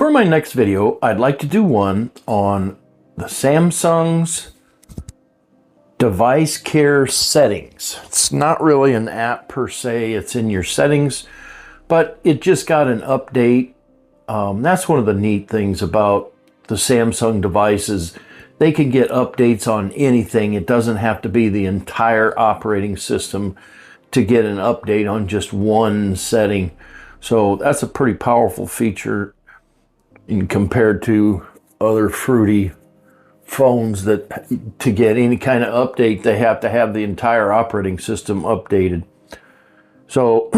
for my next video, I'd like to do one on the Samsung's device care settings. It's not really an app per se, it's in your settings, but it just got an update. That's one of the neat things about the Samsung devices. They can get updates on anything. It doesn't have to be the entire operating system to get an update on just one setting. So that's a pretty powerful feature compared to other fruity phones that to get any kind of update, they have to have the entire operating system updated. So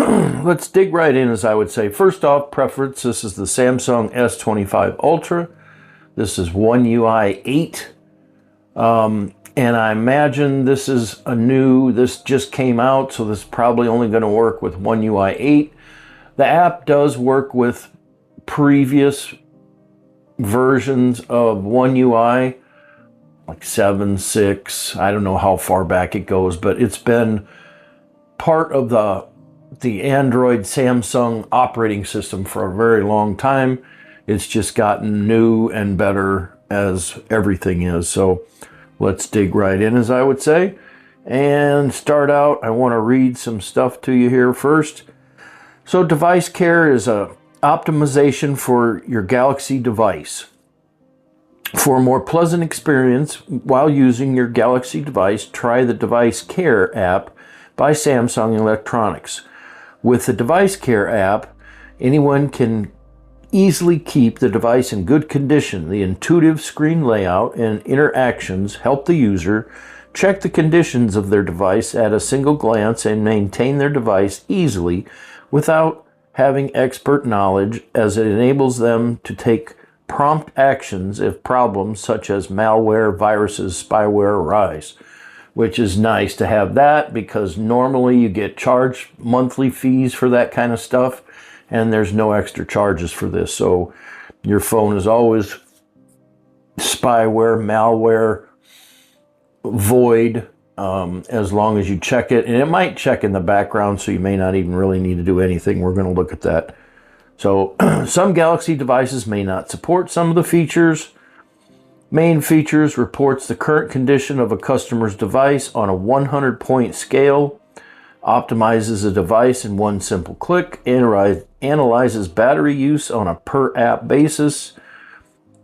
let's dig right in, as I would say. First off, preference. This is the Samsung S25 Ultra. This is One UI 8. And I imagine this is this just came out, so this is probably only going to work with One UI 8. The app does work with previous versions of One UI, like 7, 6, I don't know how far back it goes, but it's been part of the Android Samsung operating system for a very long time. It's just gotten new and better as everything is. So let's dig right in, as I would say, and start out. I want to read some stuff to you here first. So device care is a optimization for your Galaxy device. For a more pleasant experience while using your Galaxy device, try the Device Care app by Samsung Electronics. With the Device Care app, anyone can easily keep the device in good condition. The intuitive screen layout and interactions help the user check the conditions of their device at a single glance and maintain their device easily without having expert knowledge, as it enables them to take prompt actions if problems such as malware, viruses, spyware arise, which is nice to have that, because normally you get charged monthly fees for that kind of stuff, and there's no extra charges for this. So your phone is always spyware, malware, void, as long as you check it. And it might check in the background, so you may not even really need to do anything. We're going to look at that. So some Galaxy devices may not support some of the features. Main features: reports the current condition of a customer's device on a 100-point scale, optimizes a device in one simple click, analyzes battery use on a per app basis,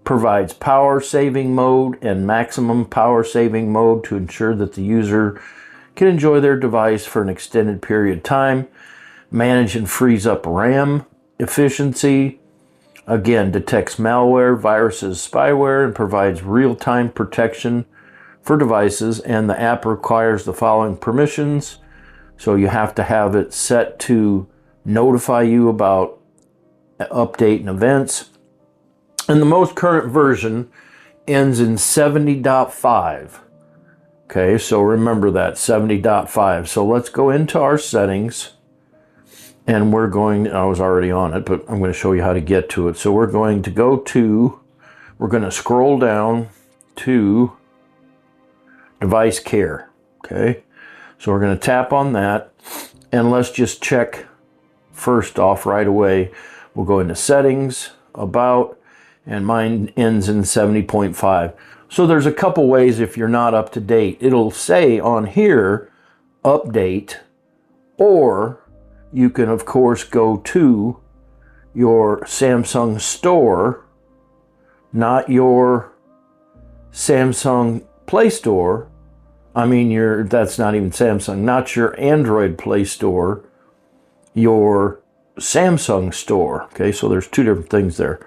provides power saving mode and maximum power saving mode to ensure that the user can enjoy their device for an extended period of time, manage and frees up RAM efficiency, again detects malware, viruses, spyware, and provides real-time protection for devices. And the app requires the following permissions. So you have to have it set to notify you about update and events. And the most current version ends in 70.5. Okay, so remember that, 70.5. So let's go into our settings, and I was already on it, but I'm going to show you how to get to it. So we're going to scroll down to Device Care. Okay, so we're going to tap on that, and let's just check first off right away. We'll go into Settings, About, and mine ends in 70.5. So there's a couple ways if you're not up to date. It'll say on here, update, or you can, of course, go to your Samsung store, not your Samsung Play Store. I mean, that's not even Samsung, not your Android Play Store, your Samsung store. Okay, so there's two different things there.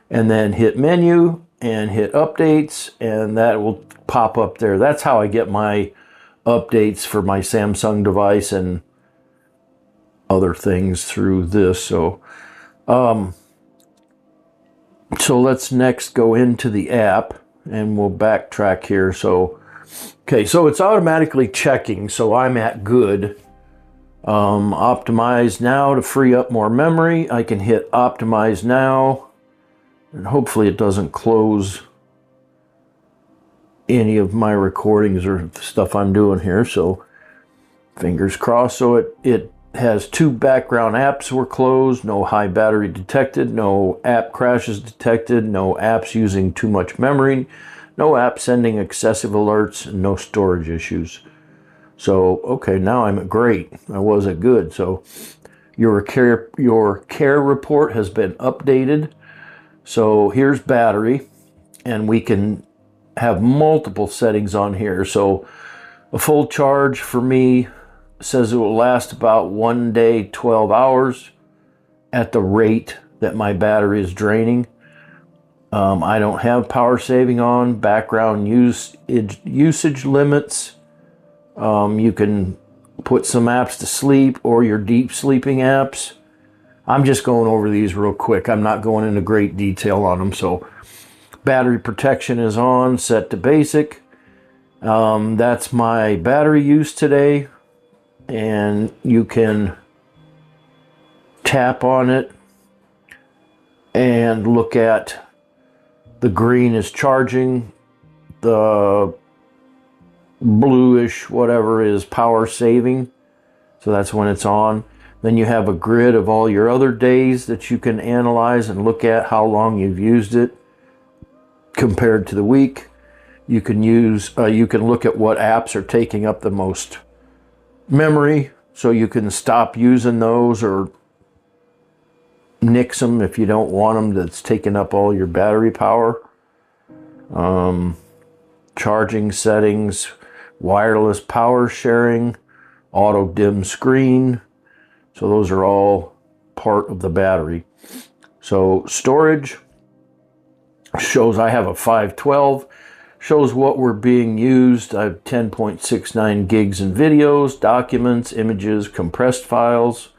And then hit menu and hit updates, and that will pop up there. That's how I get my updates for my Samsung device and other things through this. So let's next go into the app, and we'll backtrack here. So okay, so it's automatically checking, so I'm at good. Optimize now to free up more memory. I can hit optimize now, and hopefully it doesn't close any of my recordings or stuff I'm doing here. So fingers crossed. So it has 2 background apps were closed, no high battery detected, no app crashes detected, no apps using too much memory, no app sending excessive alerts, and no storage issues. So, okay, now I'm at great. I was at good. So your care report has been updated. So here's battery, and we can have multiple settings on here. So a full charge for me says it will last about 1 day, 12 hours at the rate that my battery is draining. I don't have power saving on, background usage limits. You can put some apps to sleep or your deep sleeping apps. I'm just going over these real quick. I'm not going into great detail on them. So battery protection is on, set to basic. That's my battery use today. And you can tap on it and look at the green is charging, the bluish whatever is power saving. So that's when it's on. Then you have a grid of all your other days that you can analyze and look at how long you've used it compared to the week. You can look at what apps are taking up the most memory, so you can stop using those or nix them if you don't want them. That's taking up all your battery power. Charging settings, wireless power sharing, auto dim screen. So those are all part of the battery. So storage shows I have a 512. Shows what we're being used. I have 10.69 gigs in videos, documents, images, compressed files.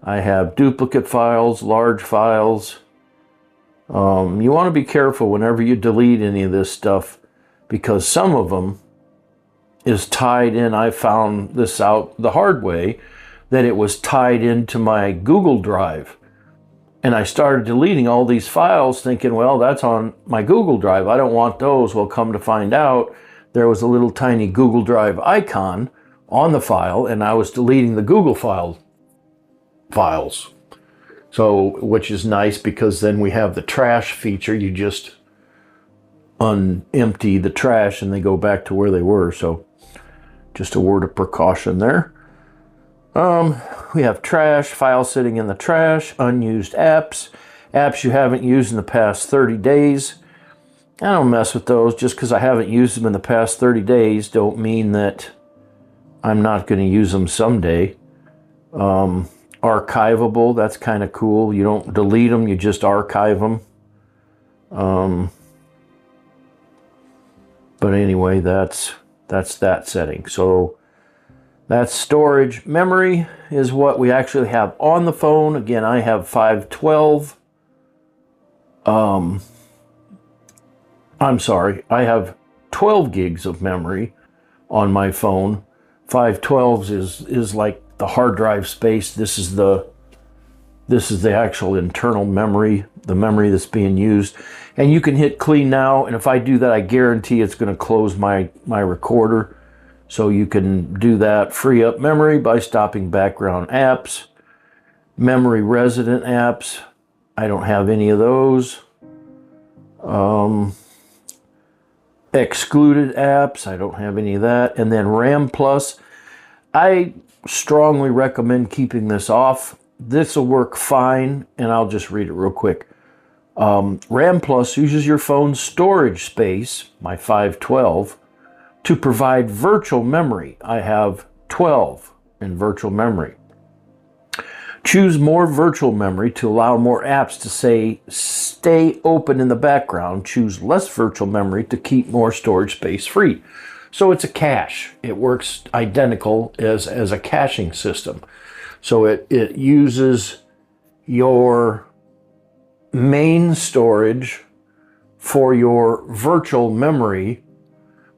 I have duplicate files, large files. You want to be careful whenever you delete any of this stuff, because some of them is tied in. I found this out the hard way, that it was tied into my Google Drive. And I started deleting all these files thinking, well, that's on my Google Drive. I don't want those. Well, come to find out, there was a little tiny Google Drive icon on the file, and I was deleting the Google files. So, which is nice, because then we have the trash feature. You just empty the trash and they go back to where they were. So just a word of precaution there. We have trash, files sitting in the trash, unused apps, apps you haven't used in the past 30 days. I don't mess with those. Just because I haven't used them in the past 30 days don't mean that I'm not going to use them someday. Archivable, that's kind of cool. You don't delete them, you just archive them. But anyway, that's that setting. So that's storage. Memory is what we actually have on the phone. Again, I have 512. I'm sorry, I have 12 gigs of memory on my phone. 512s is like the hard drive space. This is the actual internal memory, the memory that's being used. And you can hit clean now, and if I do that, I guarantee it's going to close my recorder. So you can do that, free up memory by stopping background apps. Memory resident apps, I don't have any of those. Excluded apps, I don't have any of that. And then RAM Plus, I strongly recommend keeping this off. This will work fine, and I'll just read it real quick. RAM Plus uses your phone's storage space, my 512, to provide virtual memory. I have 12 in virtual memory. Choose more virtual memory to allow more apps to stay open in the background. Choose less virtual memory to keep more storage space free. So it's a cache. It works identical as a caching system. So it uses your main storage for your virtual memory,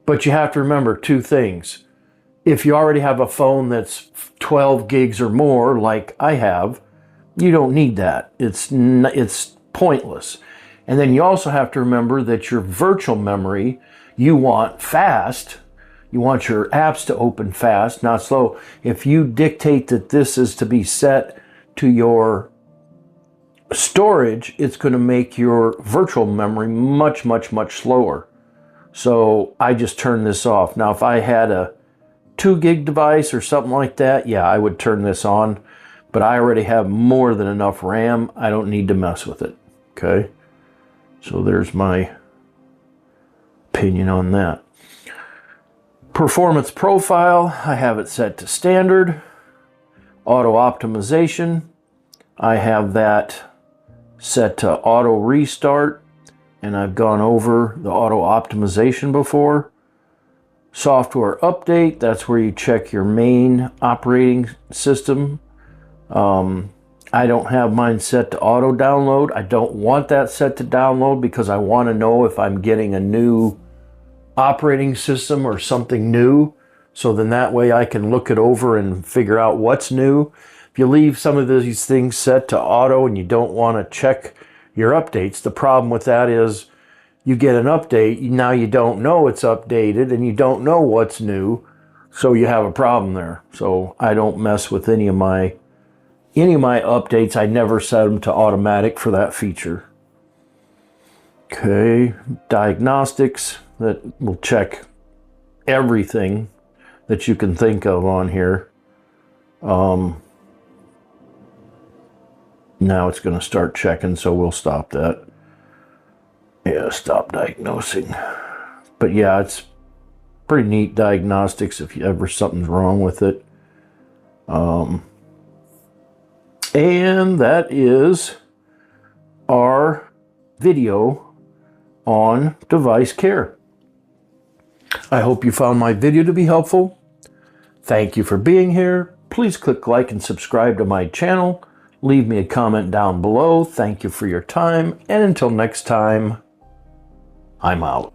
but you have to remember 2 things. If you already have a phone that's 12 gigs or more, like I have, you don't need that. It's pointless. And then you also have to remember that your virtual memory you want fast You want your apps to open fast, not slow. If you dictate that this is to be set to your storage, it's going to make your virtual memory much, much, much slower. So I just turn this off. Now, if I had a 2 gig device or something like that, yeah, I would turn this on. But I already have more than enough RAM. I don't need to mess with it. Okay. So there's my opinion on that. Performance profile, I have it set to standard. Auto optimization, I have that set to auto restart, and I've gone over the auto optimization before. Software update, that's where you check your main operating system. I don't have mine set to auto download. I don't want that set to download because I want to know if I'm getting a new operating system or something new. So then that way I can look it over and figure out what's new. If you leave some of these things set to auto and you don't want to check your updates, the problem with that is you get an update, now you don't know it's updated and you don't know what's new. So you have a problem there. So I don't mess with any of my updates. I never set them to automatic for that feature. Okay, diagnostics, that will check everything that you can think of on here. Now it's going to start checking, so we'll stop that. Yeah, stop diagnosing. But yeah, it's pretty neat diagnostics if ever something's wrong with it. And that is our video on device care. I hope you found my video to be helpful. Thank you for being here. Please click like and subscribe to my channel. Leave me a comment down below. Thank you for your time. And until next time, I'm out.